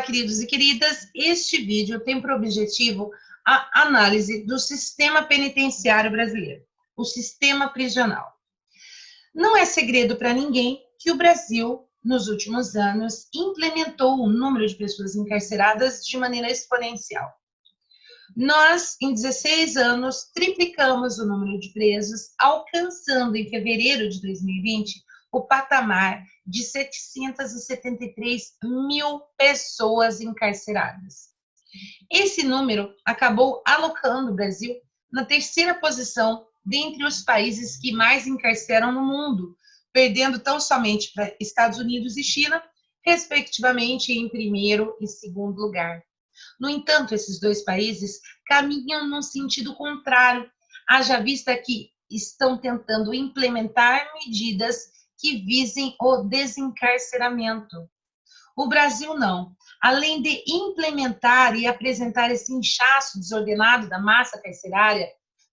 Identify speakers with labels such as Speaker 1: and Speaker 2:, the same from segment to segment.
Speaker 1: Olá, queridos e queridas. Este vídeo tem por objetivo a análise do sistema penitenciário brasileiro, o sistema prisional. Não é segredo para ninguém que o Brasil, nos últimos anos, implementou o número de pessoas encarceradas de maneira exponencial. Nós, em 16 anos, triplicamos o número de presos, alcançando em fevereiro de 2020 o patamar de 773 mil pessoas encarceradas. Esse número acabou alocando o Brasil na terceira posição dentre os países que mais encarceram no mundo, perdendo tão somente para Estados Unidos e China, respectivamente em primeiro e segundo lugar. No entanto, esses dois países caminham num sentido contrário, haja vista que estão tentando implementar medidas que visem o desencarceramento. O Brasil não. Além de implementar e apresentar esse inchaço desordenado da massa carcerária,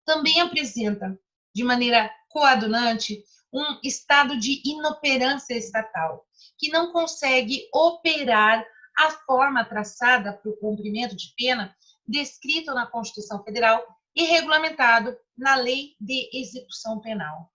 Speaker 1: também apresenta, de maneira coadunante, um estado de inoperância estatal, que não consegue operar a forma traçada para o cumprimento de pena descrito na Constituição Federal e regulamentado na Lei de Execução Penal.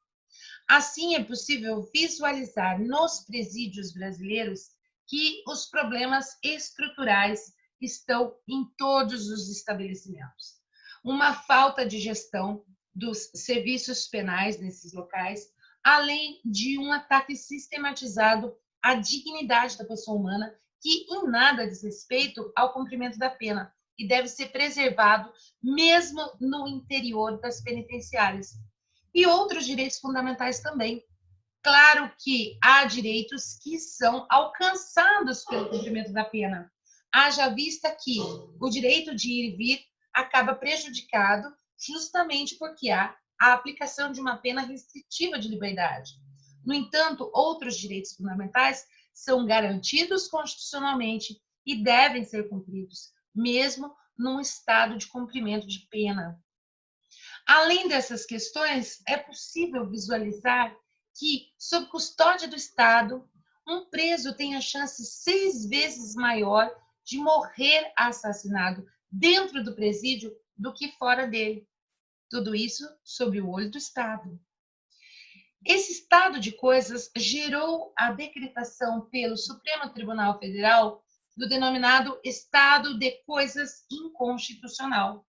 Speaker 1: Assim, é possível visualizar nos presídios brasileiros que os problemas estruturais estão em todos os estabelecimentos. Uma falta de gestão dos serviços penais nesses locais, além de um ataque sistematizado à dignidade da pessoa humana, que em nada diz respeito ao cumprimento da pena e deve ser preservado mesmo no interior das penitenciárias. E outros direitos fundamentais também. Claro que há direitos que são alcançados pelo cumprimento da pena. Haja vista que o direito de ir e vir acaba prejudicado justamente porque há a aplicação de uma pena restritiva de liberdade. No entanto, outros direitos fundamentais são garantidos constitucionalmente e devem ser cumpridos, mesmo num estado de cumprimento de pena. Além dessas questões, é possível visualizar que, sob custódia do Estado, um preso tem a chance 6 vezes maior de morrer assassinado dentro do presídio do que fora dele. Tudo isso sob o olho do Estado. Esse estado de coisas gerou a decretação pelo Supremo Tribunal Federal do denominado Estado de Coisas Inconstitucional.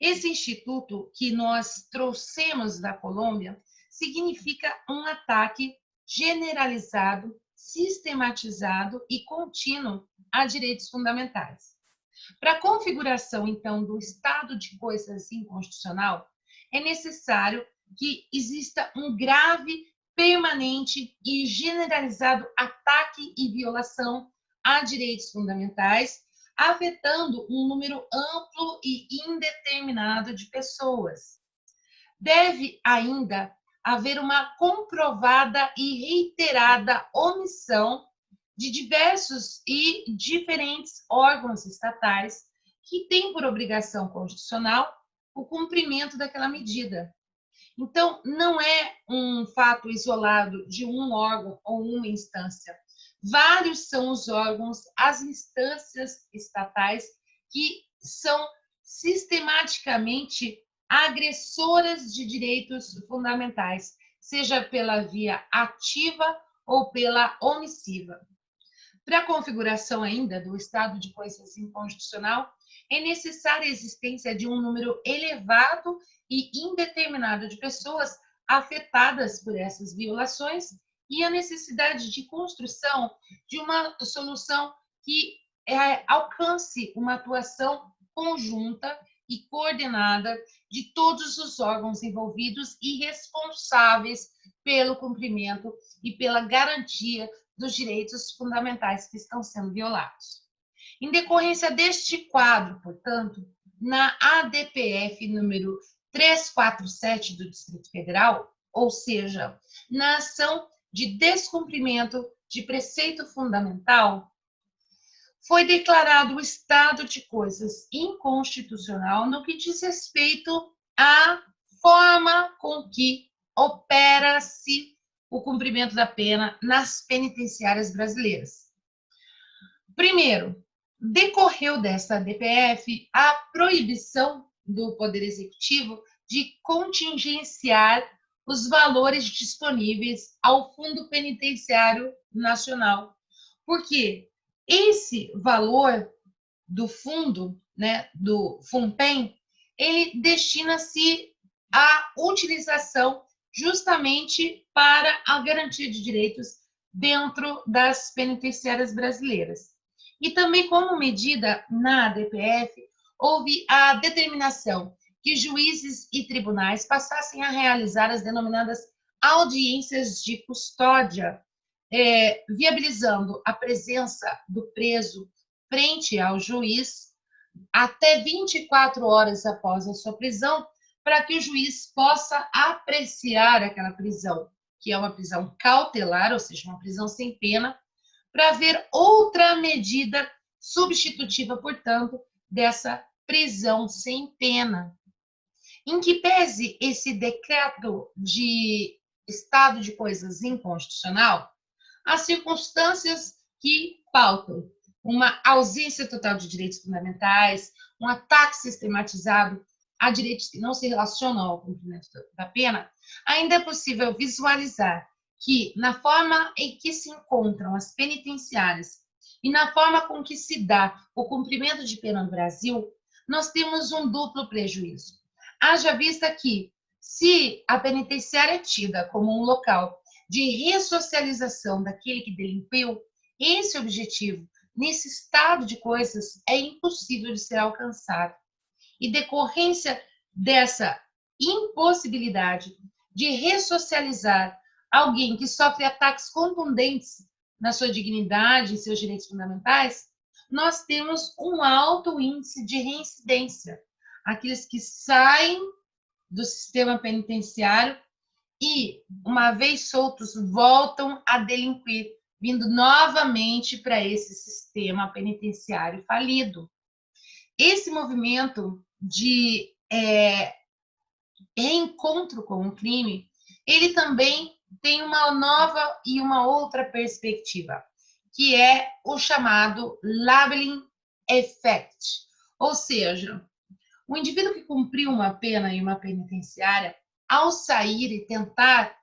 Speaker 1: Esse instituto que nós trouxemos da Colômbia significa um ataque generalizado, sistematizado e contínuo a direitos fundamentais. Para a configuração, então, do estado de coisas inconstitucional, é necessário que exista um grave, permanente e generalizado ataque e violação a direitos fundamentais, afetando um número amplo e indeterminado de pessoas. Deve ainda haver uma comprovada e reiterada omissão de diversos e diferentes órgãos estatais que têm por obrigação constitucional o cumprimento daquela medida. Então, não é um fato isolado de um órgão ou uma instância. Vários são os órgãos, as instâncias estatais que são sistematicamente agressoras de direitos fundamentais, seja pela via ativa ou pela omissiva. Para a configuração ainda do estado de coisas inconstitucional, é necessária a existência de um número elevado e indeterminado de pessoas afetadas por essas violações e a necessidade de construção de uma solução que alcance uma atuação conjunta e coordenada de todos os órgãos envolvidos e responsáveis pelo cumprimento e pela garantia dos direitos fundamentais que estão sendo violados. Em decorrência deste quadro, portanto, na ADPF número 347 do Distrito Federal, ou seja, na ação de descumprimento de preceito fundamental, foi declarado o estado de coisas inconstitucional no que diz respeito à forma com que opera-se o cumprimento da pena nas penitenciárias brasileiras. Primeiro, Decorreu dessa DPF a proibição do Poder Executivo de contingenciar os valores disponíveis ao Fundo Penitenciário Nacional. Porque esse valor do fundo, né, do FUNPEN, ele destina-se à utilização justamente para a garantia de direitos dentro das penitenciárias brasileiras. E também, como medida na DPF, houve a determinação que juízes e tribunais passassem a realizar as denominadas audiências de custódia, viabilizando a presença do preso frente ao juiz até 24 horas após a sua prisão, para que o juiz possa apreciar aquela prisão, que é uma prisão cautelar, ou seja, uma prisão sem pena, para ver outra medida substitutiva, portanto, dessa prisão sem pena. Em que pese esse decreto de estado de coisas inconstitucional, as circunstâncias que pautam uma ausência total de direitos fundamentais, um ataque sistematizado a direitos que não se relacionam ao cumprimento da pena, ainda é possível visualizar que, na forma em que se encontram as penitenciárias e na forma com que se dá o cumprimento de pena no Brasil, nós temos um duplo prejuízo. Haja vista que, se a penitenciária é tida como um local de ressocialização daquele que delinquiu, esse objetivo, nesse estado de coisas, é impossível de ser alcançado. E decorrência dessa impossibilidade de ressocializar alguém que sofre ataques contundentes na sua dignidade e seus direitos fundamentais, nós temos um alto índice de reincidência. Aqueles que saem do sistema penitenciário e, uma vez soltos, voltam a delinquir, vindo novamente para esse sistema penitenciário falido. Esse movimento de reencontro com o crime, ele também tem uma nova e uma outra perspectiva, que é o chamado labeling effect, ou seja, o indivíduo que cumpriu uma pena em uma penitenciária, ao sair e tentar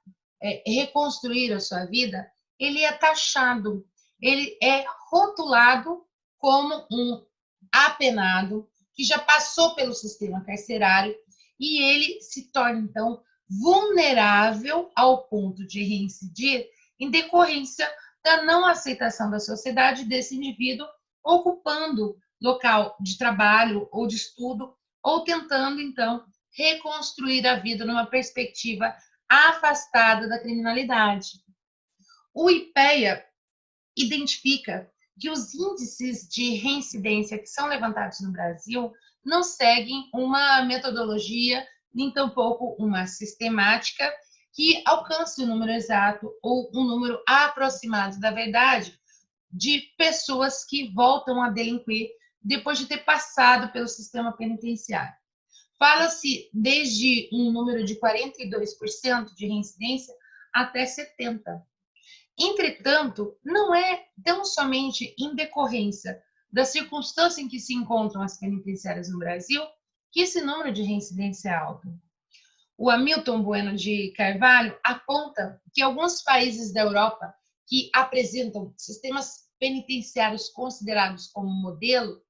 Speaker 1: reconstruir a sua vida, ele é taxado, ele é rotulado como um apenado que já passou pelo sistema carcerário e ele se torna, então, vulnerável ao ponto de reincidir em decorrência da não aceitação da sociedade desse indivíduo ocupando local de trabalho ou de estudo ou tentando, então, reconstruir a vida numa perspectiva afastada da criminalidade. O IPEA identifica que os índices de reincidência que são levantados no Brasil não seguem uma metodologia, nem tampouco uma sistemática que alcance o número exato ou um número aproximado da verdade de pessoas que voltam a delinquir depois de ter passado pelo sistema penitenciário. Fala-se desde um número de 42% de reincidência até 70%. Entretanto, não é tão somente em decorrência da circunstância em que se encontram as penitenciárias no Brasil que esse número de reincidência é alto. O Hamilton Bueno de Carvalho aponta que alguns países da Europa que apresentam sistemas penitenciários considerados como modelo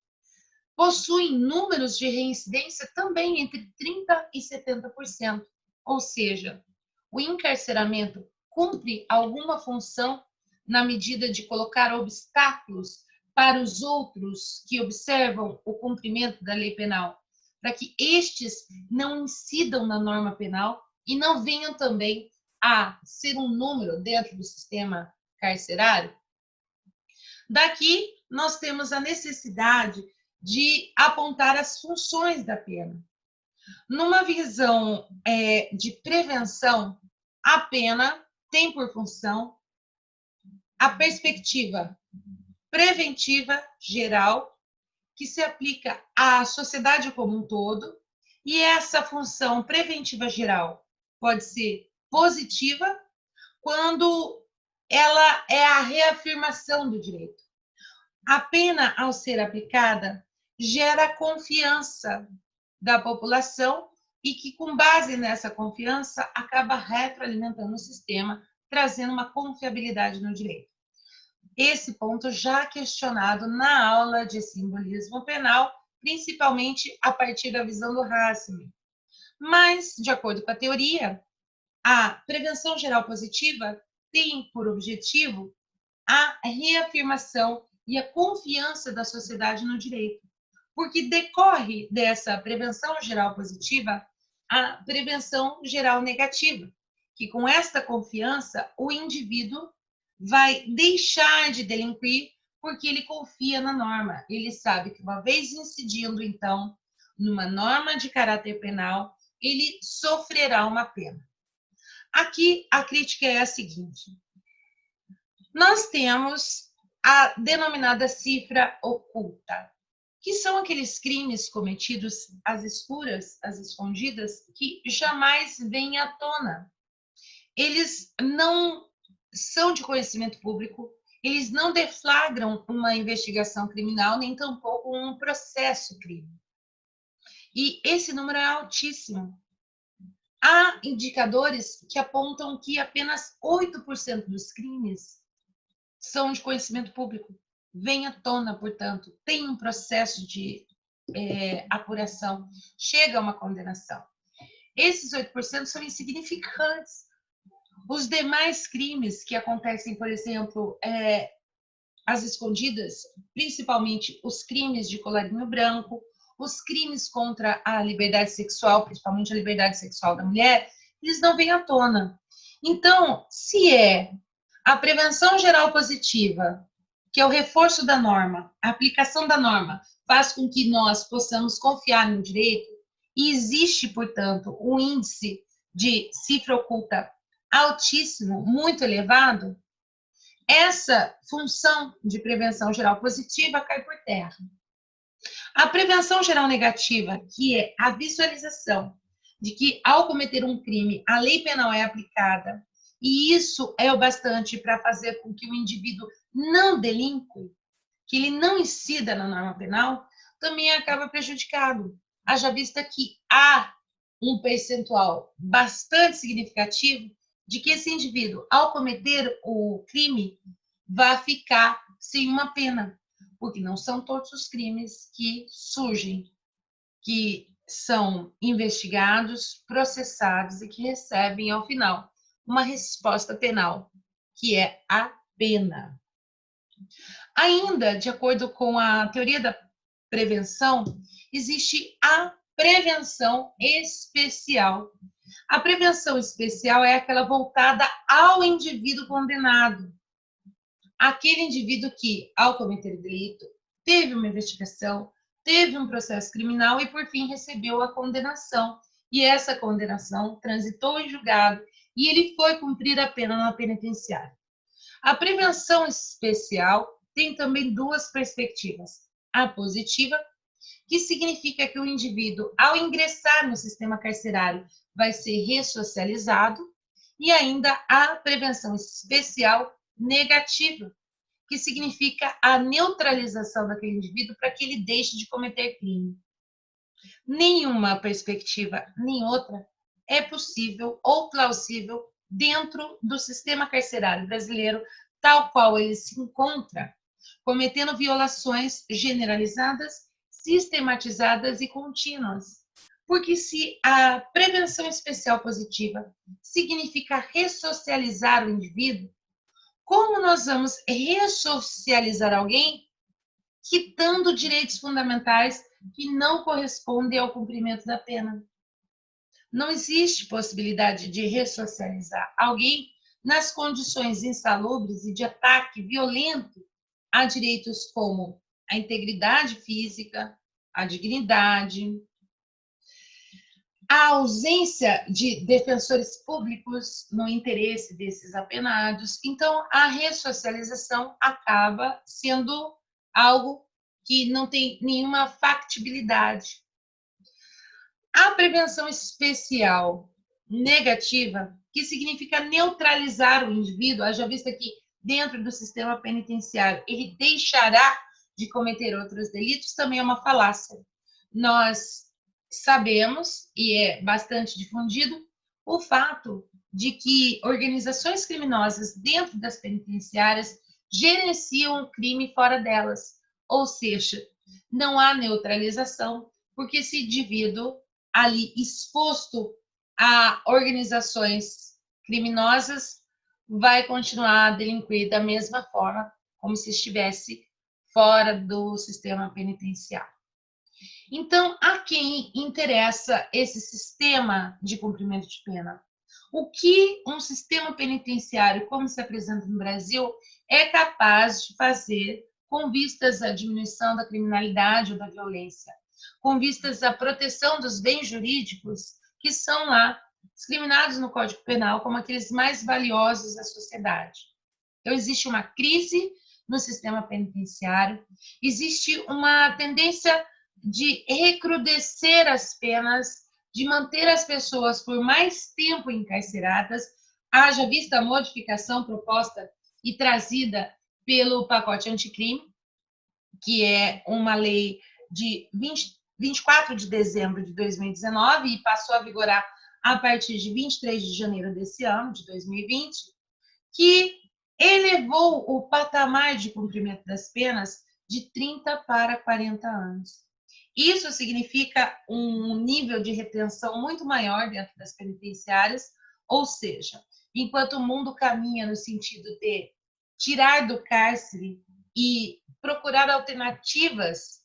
Speaker 1: possuem números de reincidência também entre 30% e 70%, ou seja, o encarceramento cumpre alguma função na medida de colocar obstáculos para os outros que observam o cumprimento da lei penal, para que estes não incidam na norma penal e não venham também a ser um número dentro do sistema carcerário. Daqui, nós temos a necessidade de apontar as funções da pena. Numa visão de prevenção, a pena tem por função a perspectiva preventiva geral, que se aplica à sociedade como um todo, e essa função preventiva geral pode ser positiva quando ela é a reafirmação do direito. A pena, ao ser aplicada, gera confiança da população e que, com base nessa confiança, acaba retroalimentando o sistema, trazendo uma confiabilidade no direito. Esse ponto já questionado na aula de simbolismo penal, principalmente a partir da visão do Hassman. Mas, de acordo com a teoria, a prevenção geral positiva tem por objetivo a reafirmação e a confiança da sociedade no direito, porque decorre dessa prevenção geral positiva a prevenção geral negativa, que com esta confiança o indivíduo vai deixar de delinquir porque ele confia na norma. Ele sabe que uma vez incidindo, então, numa norma de caráter penal, ele sofrerá uma pena. Aqui a crítica é a seguinte: nós temos a denominada cifra oculta, que são aqueles crimes cometidos às escuras, às escondidas, que jamais vêm à tona. Eles não são de conhecimento público, eles não deflagram uma investigação criminal, nem tampouco um processo crime. E esse número é altíssimo. Há indicadores que apontam que apenas 8% dos crimes são de conhecimento público. Vem à tona, portanto, tem um processo de apuração, chega a uma condenação. Esses 8% são insignificantes. Os demais crimes que acontecem, por exemplo, às escondidas, principalmente os crimes de colarinho branco, os crimes contra a liberdade sexual, principalmente a liberdade sexual da mulher, eles não vêm à tona. Então, se é a prevenção geral positiva, que é o reforço da norma, a aplicação da norma, faz com que nós possamos confiar no direito, e existe, portanto, um índice de cifra oculta altíssimo, muito elevado, essa função de prevenção geral positiva cai por terra. A prevenção geral negativa, que é a visualização de que, ao cometer um crime, a lei penal é aplicada, e isso é o bastante para fazer com que o indivíduo não delinque, que ele não incida na norma penal, também acaba prejudicado. Haja vista que há um percentual bastante significativo de que esse indivíduo, ao cometer o crime, vai ficar sem uma pena, porque não são todos os crimes que surgem, que são investigados, processados e que recebem, ao final, uma resposta penal, que é a pena. Ainda, de acordo com a teoria da prevenção, existe a prevenção especial. A prevenção especial é aquela voltada ao indivíduo condenado. Aquele indivíduo que, ao cometer o delito, teve uma investigação, teve um processo criminal e, por fim, recebeu a condenação. E essa condenação transitou em julgado e ele foi cumprir a pena na penitenciária. A prevenção especial tem também duas perspectivas. A positiva, que significa que o indivíduo, ao ingressar no sistema carcerário, vai ser ressocializado, e ainda a prevenção especial negativa, que significa a neutralização daquele indivíduo para que ele deixe de cometer crime. Nenhuma perspectiva, nem outra, é possível ou plausível dentro do sistema carcerário brasileiro, tal qual ele se encontra, cometendo violações generalizadas, sistematizadas e contínuas. Porque se a prevenção especial positiva significa ressocializar o indivíduo, como nós vamos ressocializar alguém quitando direitos fundamentais que não correspondem ao cumprimento da pena? Não existe possibilidade de ressocializar alguém nas condições insalubres e de ataque violento a direitos como a integridade física, a dignidade, a ausência de defensores públicos no interesse desses apenados. Então, a ressocialização acaba sendo algo que não tem nenhuma factibilidade. A prevenção especial negativa, que significa neutralizar o indivíduo, haja vista que dentro do sistema penitenciário ele deixará de cometer outros delitos também é uma falácia. Nós sabemos, e é bastante difundido, o fato de que organizações criminosas dentro das penitenciárias gerenciam o crime fora delas, ou seja, não há neutralização, porque esse indivíduo ali exposto a organizações criminosas vai continuar a delinquir da mesma forma, como se estivesse fora do sistema penitenciário. Então, a quem interessa esse sistema de cumprimento de pena? O que um sistema penitenciário, como se apresenta no Brasil, é capaz de fazer com vistas à diminuição da criminalidade ou da violência, com vistas à proteção dos bens jurídicos que são lá discriminados no Código Penal como aqueles mais valiosos da sociedade. Então, existe uma crise no sistema penitenciário, existe uma tendência de recrudescer as penas, de manter as pessoas por mais tempo encarceradas, haja vista a modificação proposta e trazida pelo pacote anticrime, que é uma lei de 24 de dezembro de 2019 e passou a vigorar a partir de 23 de janeiro desse ano, de 2020, que elevou o patamar de cumprimento das penas de 30 para 40 anos. Isso significa um nível de retenção muito maior dentro das penitenciárias, ou seja, enquanto o mundo caminha no sentido de tirar do cárcere e procurar alternativas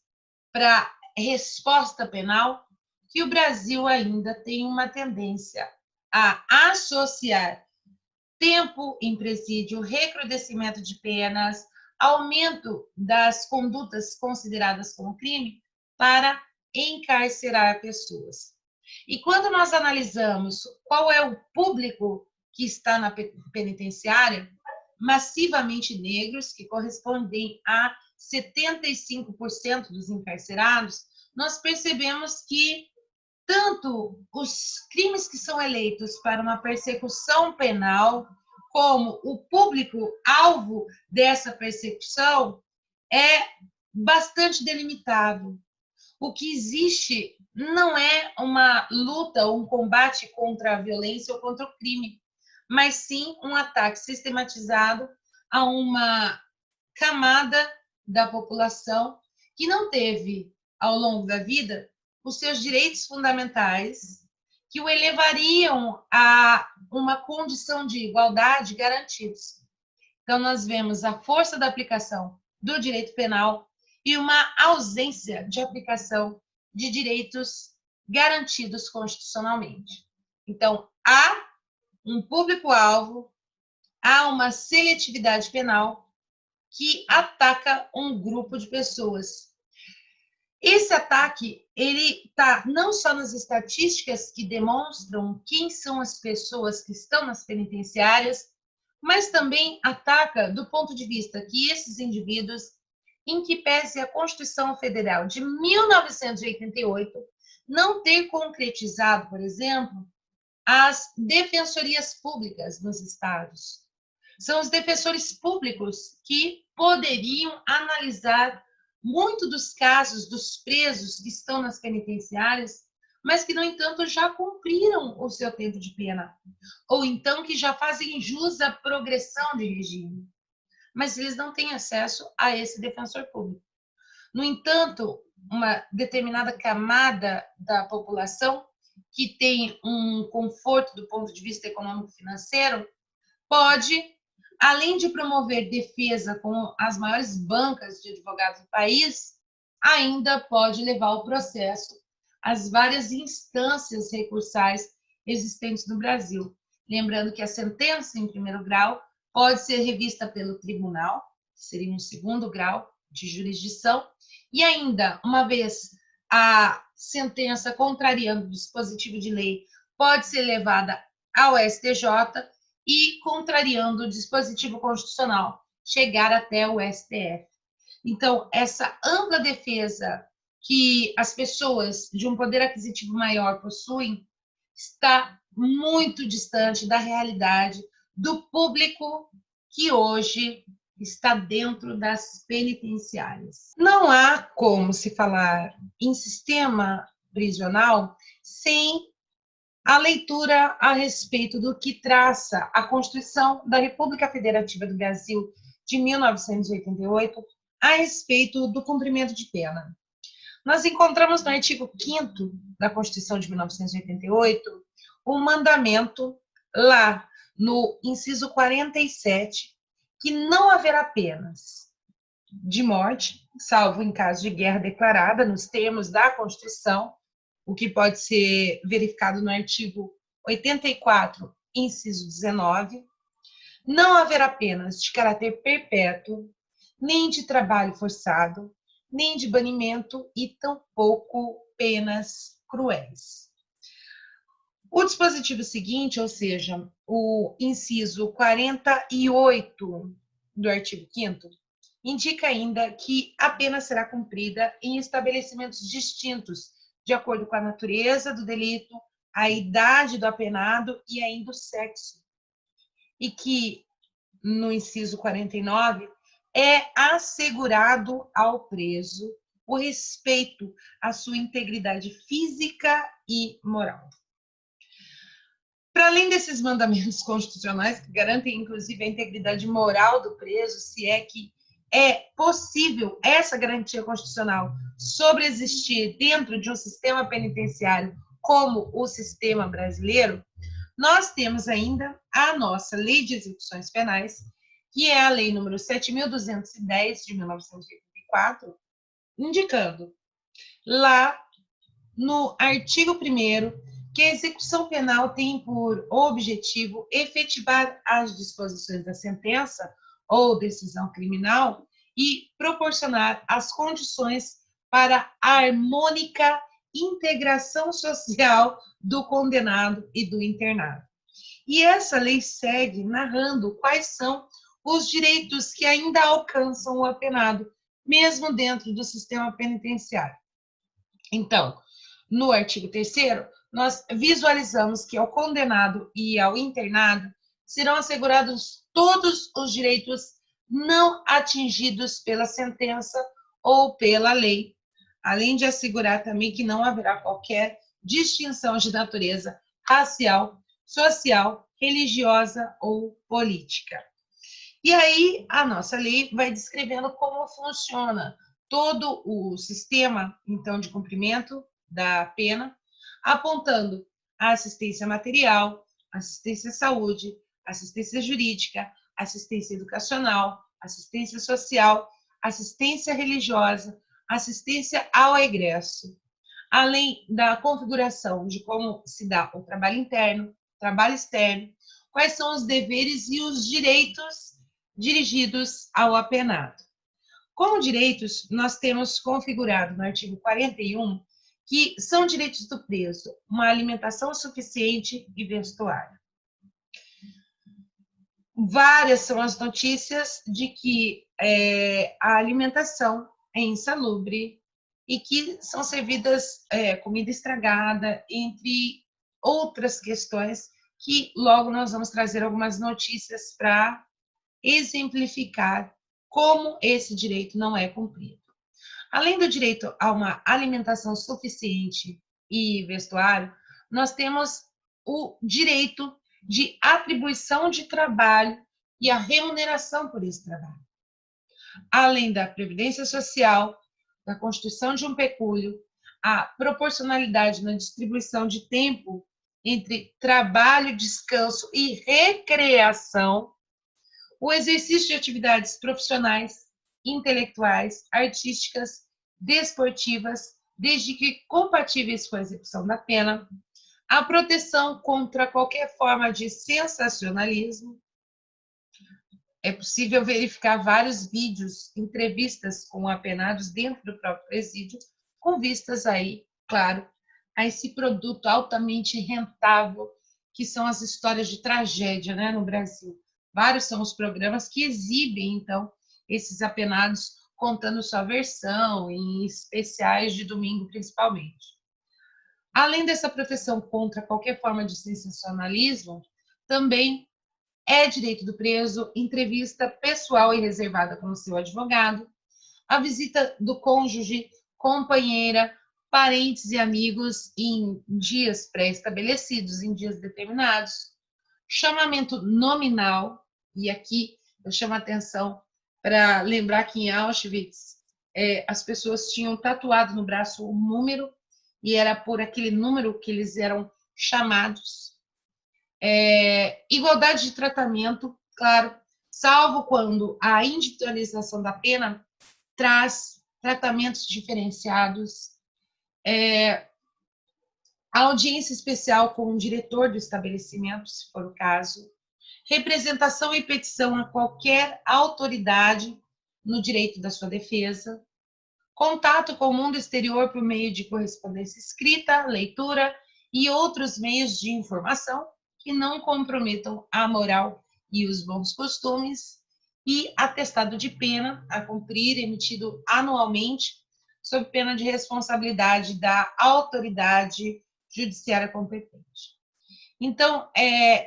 Speaker 1: para resposta penal, que o Brasil ainda tem uma tendência a associar tempo em presídio, recrudescimento de penas, aumento das condutas consideradas como crime para encarcerar pessoas. E quando nós analisamos qual é o público que está na penitenciária, massivamente negros, que correspondem a 75% dos encarcerados, nós percebemos que tanto os crimes que são eleitos para uma persecução penal, como o público-alvo dessa persecução, é bastante delimitado. O que existe não é uma luta ou um combate contra a violência ou contra o crime, mas sim um ataque sistematizado a uma camada da população que não teve, ao longo da vida, os seus direitos fundamentais, que o elevariam a uma condição de igualdade garantidos. Então, nós vemos a força da aplicação do direito penal e uma ausência de aplicação de direitos garantidos constitucionalmente. Então, há um público-alvo, há uma seletividade penal que ataca um grupo de pessoas. Esse ataque, ele está não só nas estatísticas que demonstram quem são as pessoas que estão nas penitenciárias, mas também ataca do ponto de vista que esses indivíduos, em que pese a Constituição Federal de 1988 não ter concretizado, por exemplo, as defensorias públicas nos estados. São os defensores públicos que poderiam analisar muito dos casos dos presos que estão nas penitenciárias, mas que, no entanto, já cumpriram o seu tempo de pena, ou então que já fazem jus à progressão de regime, mas eles não têm acesso a esse defensor público. No entanto, uma determinada camada da população que tem um conforto do ponto de vista econômico-financeiro pode, além de promover defesa com as maiores bancas de advogados do país, ainda pode levar o processo às várias instâncias recursais existentes no Brasil. Lembrando que a sentença em primeiro grau pode ser revista pelo tribunal, que seria um segundo grau de jurisdição, e ainda, uma vez a sentença contrariando o dispositivo de lei, pode ser levada ao STJ e, contrariando o dispositivo constitucional, chegar até o STF. Então, essa ampla defesa que as pessoas de um poder aquisitivo maior possuem está muito distante da realidade do público que hoje está dentro das penitenciárias. Não há como se falar em sistema prisional sem a leitura a respeito do que traça a Constituição da República Federativa do Brasil de 1988 a respeito do cumprimento de pena. Nós encontramos no artigo 5º da Constituição de 1988 o mandamento lá no inciso 47 que não haverá penas de morte, salvo em caso de guerra declarada, nos termos da Constituição, o que pode ser verificado no artigo 84, inciso 19. Não haverá penas de caráter perpétuo, nem de trabalho forçado, nem de banimento e tampouco penas cruéis. O dispositivo seguinte, ou seja, o inciso 48 do artigo 5º, indica ainda que a pena será cumprida em estabelecimentos distintos, de acordo com a natureza do delito, a idade do apenado e ainda o sexo. E que, no inciso 49, é assegurado ao preso o respeito à sua integridade física e moral. Para além desses mandamentos constitucionais, que garantem, inclusive, a integridade moral do preso, se é que é possível essa garantia constitucional sobreexistir dentro de um sistema penitenciário como o sistema brasileiro, nós temos ainda a nossa Lei de Execuções Penais, que é a Lei número 7.210, de 1984, indicando lá no artigo 1º que a execução penal tem por objetivo efetivar as disposições da sentença ou decisão criminal e proporcionar as condições para a harmônica integração social do condenado e do internado. E essa lei segue narrando quais são os direitos que ainda alcançam o apenado, mesmo dentro do sistema penitenciário. Então, no artigo 3º, nós visualizamos que ao condenado e ao internado serão assegurados todos os direitos não atingidos pela sentença ou pela lei, além de assegurar também que não haverá qualquer distinção de natureza racial, social, religiosa ou política. E aí, a nossa lei vai descrevendo como funciona todo o sistema, então, de cumprimento da pena, apontando a assistência material, assistência à saúde, assistência jurídica, assistência educacional, assistência social, assistência religiosa, assistência ao egresso, além da configuração de como se dá o trabalho interno, trabalho externo, quais são os deveres e os direitos dirigidos ao apenado. Como direitos, nós temos configurado no artigo 41 que são direitos do preso uma alimentação suficiente e vestuário. Várias são as notícias de que a alimentação é insalubre e que são servidas comida estragada, entre outras questões que logo nós vamos trazer algumas notícias para exemplificar como esse direito não é cumprido. Além do direito a uma alimentação suficiente e vestuário, nós temos o direito de atribuição de trabalho e a remuneração por esse trabalho. Além da previdência social, da constituição de um pecúlio, a proporcionalidade na distribuição de tempo entre trabalho, descanso e recreação, o exercício de atividades profissionais, intelectuais, artísticas, desportivas, desde que compatíveis com a execução da pena, a proteção contra qualquer forma de sensacionalismo. É possível verificar vários vídeos, entrevistas com apenados dentro do próprio presídio, com vistas aí, claro, a esse produto altamente rentável, que são as histórias de tragédia, né, no Brasil. Vários são os programas que exibem, então, esses apenados contando sua versão, em especiais de domingo, principalmente. Além dessa proteção contra qualquer forma de sensacionalismo, também É direito do preso entrevista pessoal e reservada com o seu advogado, a visita do cônjuge, companheira, parentes e amigos em dias pré-estabelecidos, em dias determinados, chamamento nominal, e aqui eu chamo a atenção para lembrar que em Auschwitz as pessoas tinham tatuado no braço um número, e era por aquele número que eles eram chamados. Igualdade de tratamento, claro, salvo quando a individualização da pena traz tratamentos diferenciados, a audiência especial com o diretor do estabelecimento, se for o caso, representação e petição a qualquer autoridade no direito da sua defesa, contato com o mundo exterior por meio de correspondência escrita, leitura e outros meios de informação que não comprometam a moral e os bons costumes, e atestado de pena a cumprir, emitido anualmente, sob pena de responsabilidade da autoridade judiciária competente. Então,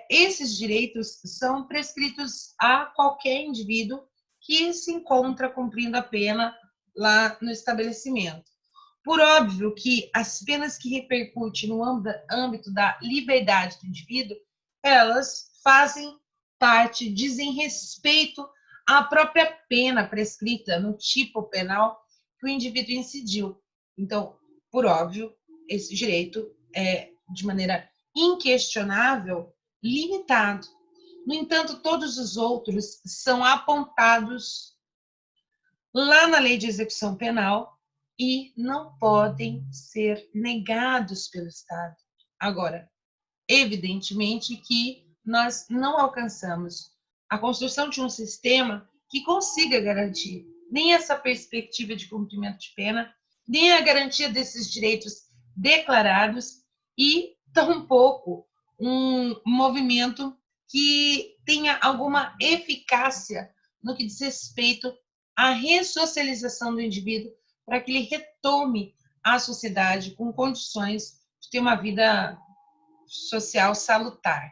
Speaker 1: esses direitos são prescritos a qualquer indivíduo que se encontra cumprindo a pena lá no estabelecimento. Por óbvio que as penas que repercutem no âmbito da liberdade do indivíduo, elas fazem parte, dizem respeito à própria pena prescrita no tipo penal que o indivíduo incidiu. Então, por óbvio, esse direito é, de maneira inquestionável, limitado. No entanto, todos os outros são apontados lá na Lei de Execução Penal e não podem ser negados pelo Estado. Agora, evidentemente que nós não alcançamos a construção de um sistema que consiga garantir nem essa perspectiva de cumprimento de pena, nem a garantia desses direitos declarados e tampouco um movimento que tenha alguma eficácia no que diz respeito à ressocialização do indivíduo para que ele retome a sociedade com condições de ter uma vida social salutar.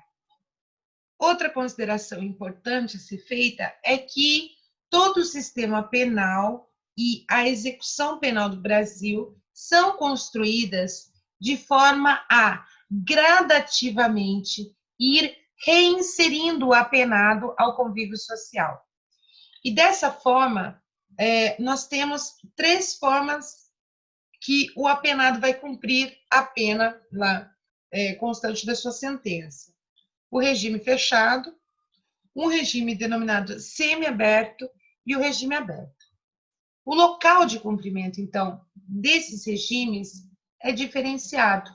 Speaker 1: Outra consideração importante a ser feita é que todo o sistema penal e a execução penal do Brasil são construídas de forma a gradativamente ir reinserindo o apenado ao convívio social. E dessa forma, nós temos 3 formas que o apenado vai cumprir a pena lá, constante da sua sentença. O regime fechado, um regime denominado semiaberto e o regime aberto. O local de cumprimento, então, desses regimes é diferenciado.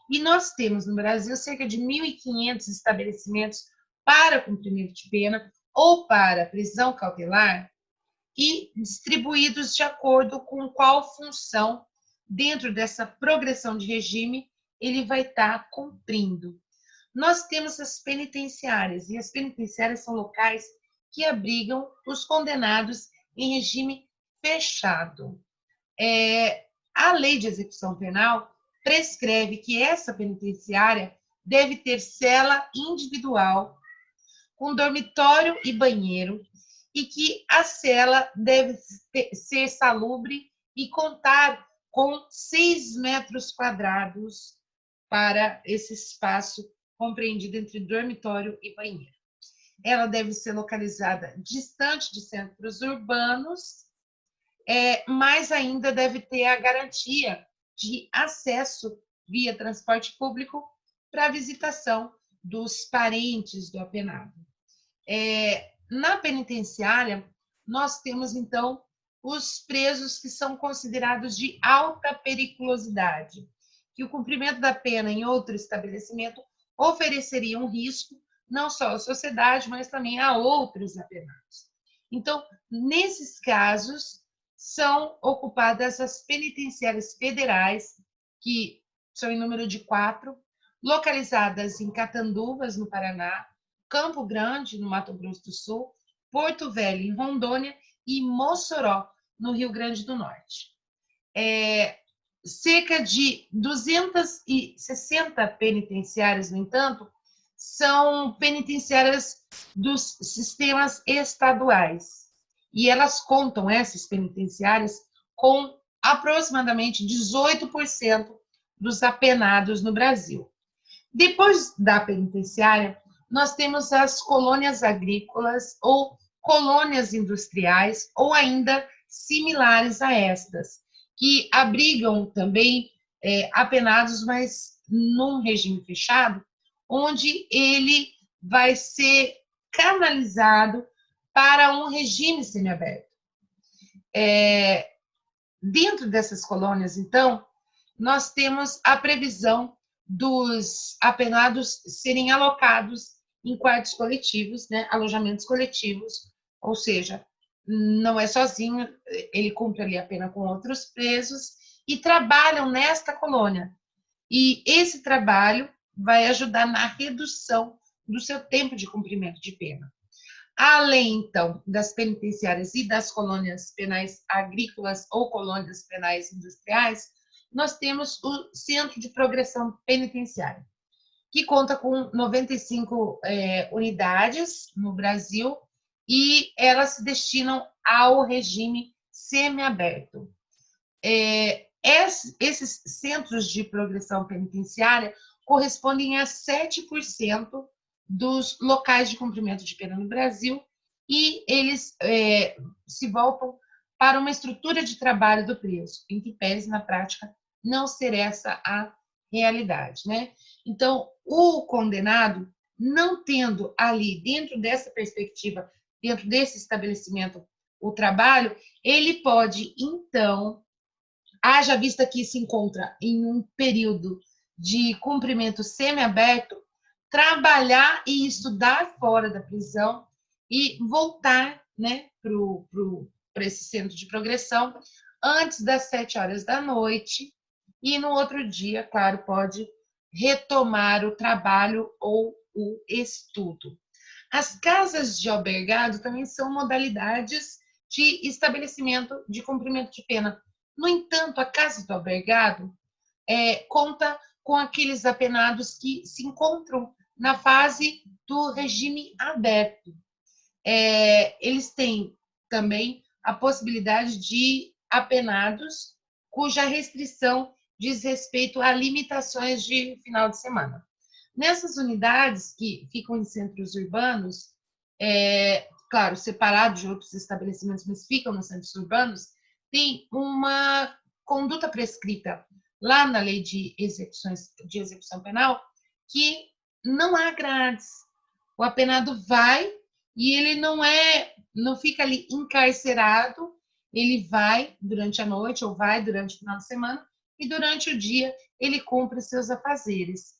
Speaker 1: E nós temos no Brasil cerca de 1.500 estabelecimentos para cumprimento de pena ou para prisão cautelar e distribuídos de acordo com qual função, dentro dessa progressão de regime, ele vai estar cumprindo. Nós temos as penitenciárias, e as penitenciárias são locais que abrigam os condenados em regime fechado. A Lei de Execução Penal prescreve que essa penitenciária deve ter cela individual, com dormitório e banheiro, e que a cela deve ser salubre e contar com 6 metros quadrados para esse espaço compreendido entre dormitório e banheiro. Ela deve ser localizada distante de centros urbanos, mas ainda deve ter a garantia de acesso via transporte público para a visitação dos parentes do apenado. Na penitenciária, nós temos, então, os presos que são considerados de alta periculosidade, que o cumprimento da pena em outro estabelecimento ofereceria um risco não só à sociedade, mas também a outros apenados. Então, nesses casos, são ocupadas as penitenciárias federais, que são em número de 4, localizadas em Catanduvas, no Paraná, Campo Grande, no Mato Grosso do Sul, Porto Velho, em Rondônia, e Mossoró, no Rio Grande do Norte. Cerca de 260 penitenciárias, no entanto, são penitenciárias dos sistemas estaduais. E elas contam, essas penitenciárias, com aproximadamente 18% dos apenados no Brasil. Depois da penitenciária, nós temos as colônias agrícolas ou colônias industriais, ou ainda similares a estas, que abrigam também apenados, mas num regime fechado, onde ele vai ser canalizado para um regime semiaberto. Dentro dessas colônias, então, nós temos a previsão dos apenados serem alocados em quartos coletivos, né, alojamentos coletivos, ou seja, não é sozinho, ele cumpre ali a pena com outros presos e trabalham nesta colônia. E esse trabalho vai ajudar na redução do seu tempo de cumprimento de pena. Além, então, das penitenciárias e das colônias penais agrícolas ou colônias penais industriais, nós temos o Centro de Progressão Penitenciária, que conta com 95 unidades no Brasil e elas se destinam ao regime semiaberto. Esses centros de progressão penitenciária correspondem a 7% dos locais de cumprimento de pena no Brasil e eles se voltam para uma estrutura de trabalho do preso, em que pese, na prática, não ser essa a realidade, né? Então, o condenado, não tendo ali, dentro dessa perspectiva, dentro desse estabelecimento, o trabalho, ele pode, então, haja vista que se encontra em um período de cumprimento semiaberto, trabalhar e estudar fora da prisão e voltar, né, para esse centro de progressão antes das 7 horas da noite e no outro dia, claro, pode retomar o trabalho ou o estudo. As casas de albergado também são modalidades de estabelecimento de cumprimento de pena. No entanto, a casa do albergado conta com aqueles apenados que se encontram na fase do regime aberto. Eles têm também a possibilidade de apenados cuja restrição diz respeito a limitações de final de semana. Nessas unidades que ficam em centros urbanos, claro, separados de outros estabelecimentos, mas ficam nos centros urbanos, tem uma conduta prescrita lá na lei de execução penal que não há grades. O apenado vai e ele não fica ali encarcerado, ele vai durante a noite ou vai durante o final de semana e durante o dia ele cumpre seus afazeres.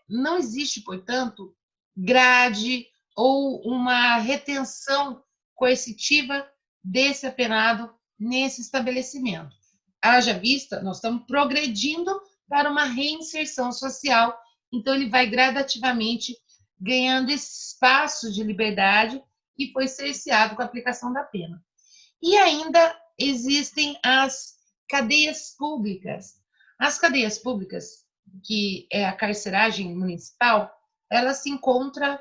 Speaker 1: Não existe, portanto, grade ou uma retenção coercitiva desse apenado nesse estabelecimento. Haja vista, nós estamos progredindo para uma reinserção social, então ele vai gradativamente ganhando espaço de liberdade que foi cerceado com a aplicação da pena. E ainda existem as cadeias públicas. As cadeias públicas, que é a carceragem municipal, ela se encontra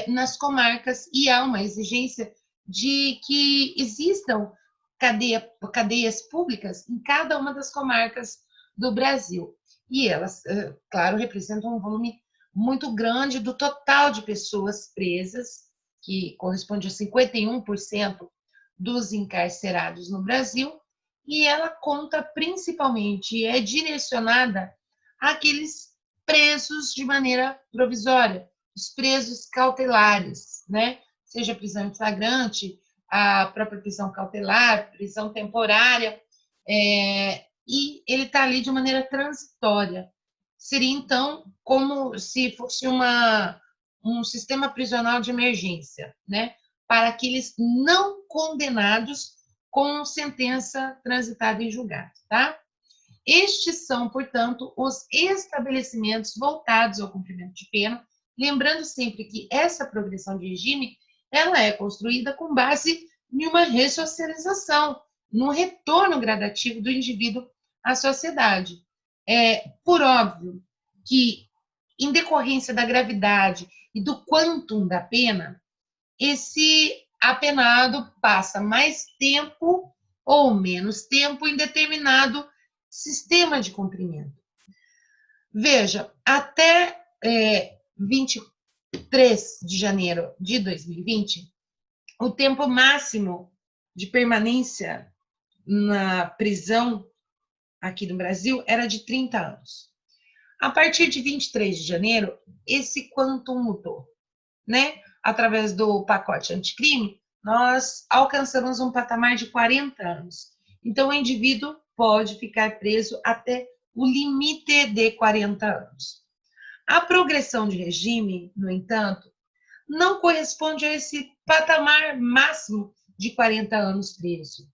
Speaker 1: nas comarcas e há uma exigência de que existam cadeias públicas em cada uma das comarcas do Brasil. E elas, claro, representam um volume muito grande do total de pessoas presas, que corresponde a 51% dos encarcerados no Brasil, e ela conta principalmente, é direcionada àqueles presos de maneira provisória, os presos cautelares, né? Seja prisão em flagrante, a própria prisão cautelar, prisão temporária, e ele está ali de maneira transitória. Seria, então, como se fosse um sistema prisional de emergência, né? Para aqueles não condenados com sentença transitada em julgado, tá? Estes são, portanto, os estabelecimentos voltados ao cumprimento de pena, lembrando sempre que essa progressão de regime, ela é construída com base em uma ressocialização, no retorno gradativo do indivíduo à sociedade. Por óbvio que em decorrência da gravidade e do quantum da pena, esse apenado passa mais tempo ou menos tempo em determinado sistema de cumprimento. Veja, até 23 de janeiro de 2020, o tempo máximo de permanência na prisão aqui no Brasil era de 30 anos. A partir de 23 de janeiro, esse quantum mudou, né? Através do pacote anticrime, nós alcançamos um patamar de 40 anos. Então, o indivíduo pode ficar preso até o limite de 40 anos. A progressão de regime, no entanto, não corresponde a esse patamar máximo de 40 anos preso.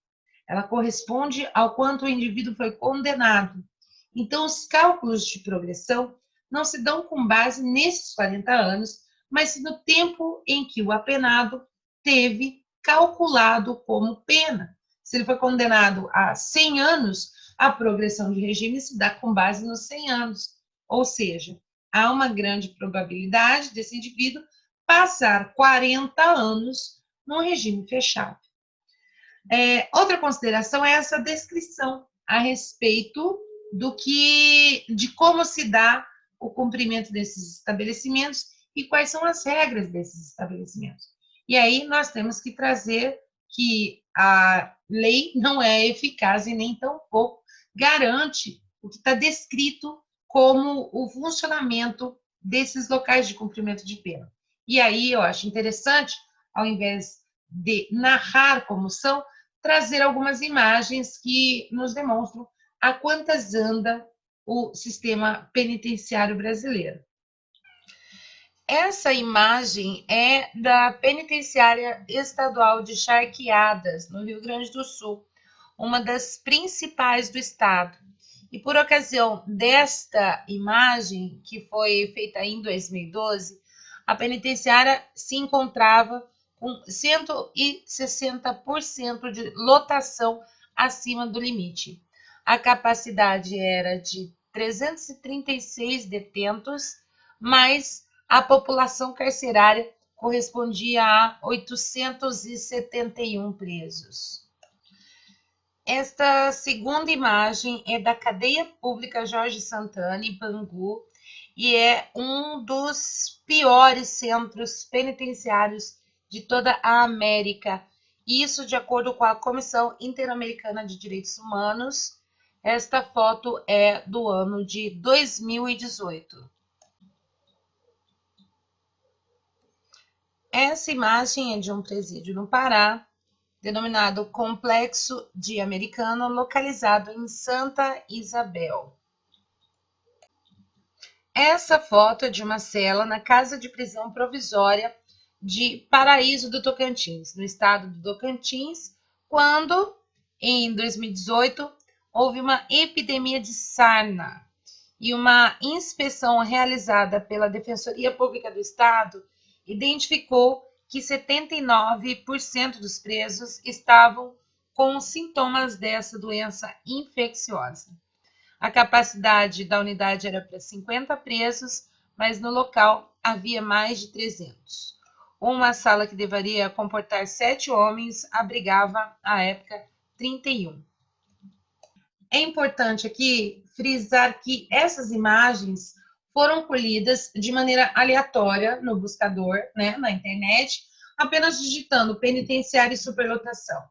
Speaker 1: Ela corresponde ao quanto o indivíduo foi condenado. Então, os cálculos de progressão não se dão com base nesses 40 anos, mas no tempo em que o apenado teve calculado como pena. Se ele foi condenado a 100 anos, a progressão de regime se dá com base nos 100 anos. Ou seja, há uma grande probabilidade desse indivíduo passar 40 anos num regime fechado. Outra consideração é essa descrição a respeito de como se dá o cumprimento desses estabelecimentos e quais são as regras desses estabelecimentos. E aí nós temos que trazer que a lei não é eficaz e nem tampouco garante o que está descrito como o funcionamento desses locais de cumprimento de pena. E aí eu acho interessante, ao invés de narrar como são, trazer algumas imagens que nos demonstram a quantas anda o sistema penitenciário brasileiro. Essa imagem é da Penitenciária Estadual de Charqueadas, no Rio Grande do Sul, uma das principais do estado. E por ocasião desta imagem, que foi feita em 2012, a penitenciária se encontrava com 160% de lotação acima do limite. A capacidade era de 336 detentos, mas a população carcerária correspondia a 871 presos. Esta segunda imagem é da cadeia pública Jorge Santana, em Bangu, e é um dos piores centros penitenciários de toda a América. Isso de acordo com a Comissão Interamericana de Direitos Humanos. Esta foto é do ano de 2018. Essa imagem é de um presídio no Pará, denominado Complexo de Americana, localizado em Santa Isabel. Essa foto é de uma cela na Casa de Prisão Provisória de Paraíso do Tocantins, no estado do Tocantins, quando, em 2018, houve uma epidemia de sarna e uma inspeção realizada pela Defensoria Pública do Estado identificou que 79% dos presos estavam com sintomas dessa doença infecciosa. A capacidade da unidade era para 50 presos, mas no local havia mais de 300. Uma sala que deveria comportar 7 homens abrigava, à época, 31. É importante aqui frisar que essas imagens foram colhidas de maneira aleatória no buscador, né, na internet, apenas digitando penitenciário e superlotação.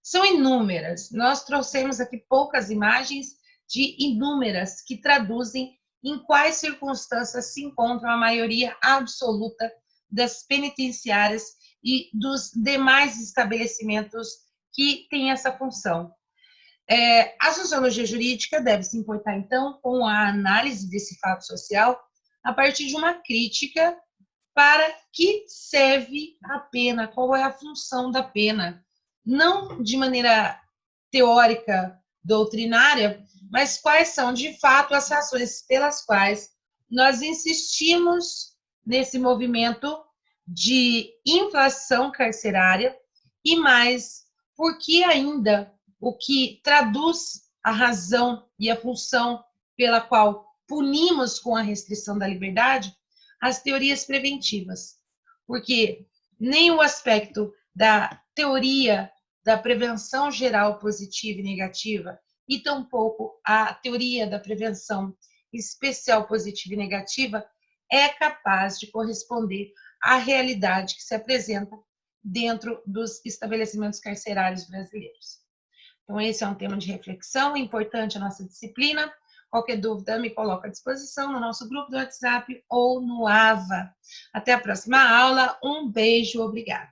Speaker 1: São inúmeras. Nós trouxemos aqui poucas imagens de inúmeras que traduzem em quais circunstâncias se encontram a maioria absoluta das penitenciárias e dos demais estabelecimentos que têm essa função. A sociologia jurídica deve se importar, então, com a análise desse fato social a partir de uma crítica para que serve a pena, qual é a função da pena, não de maneira teórica, doutrinária, mas quais são, de fato, as razões pelas quais nós insistimos nesse movimento de inflação carcerária e mais, porque ainda o que traduz a razão e a função pela qual punimos com a restrição da liberdade as teorias preventivas, porque nem o aspecto da teoria da prevenção geral positiva e negativa, e tampouco a teoria da prevenção especial positiva e negativa é capaz de corresponder à realidade que se apresenta dentro dos estabelecimentos carcerários brasileiros. Então, esse é um tema de reflexão, importante a nossa disciplina. Qualquer dúvida, me coloco à disposição no nosso grupo do WhatsApp ou no AVA. Até a próxima aula. Um beijo, obrigada.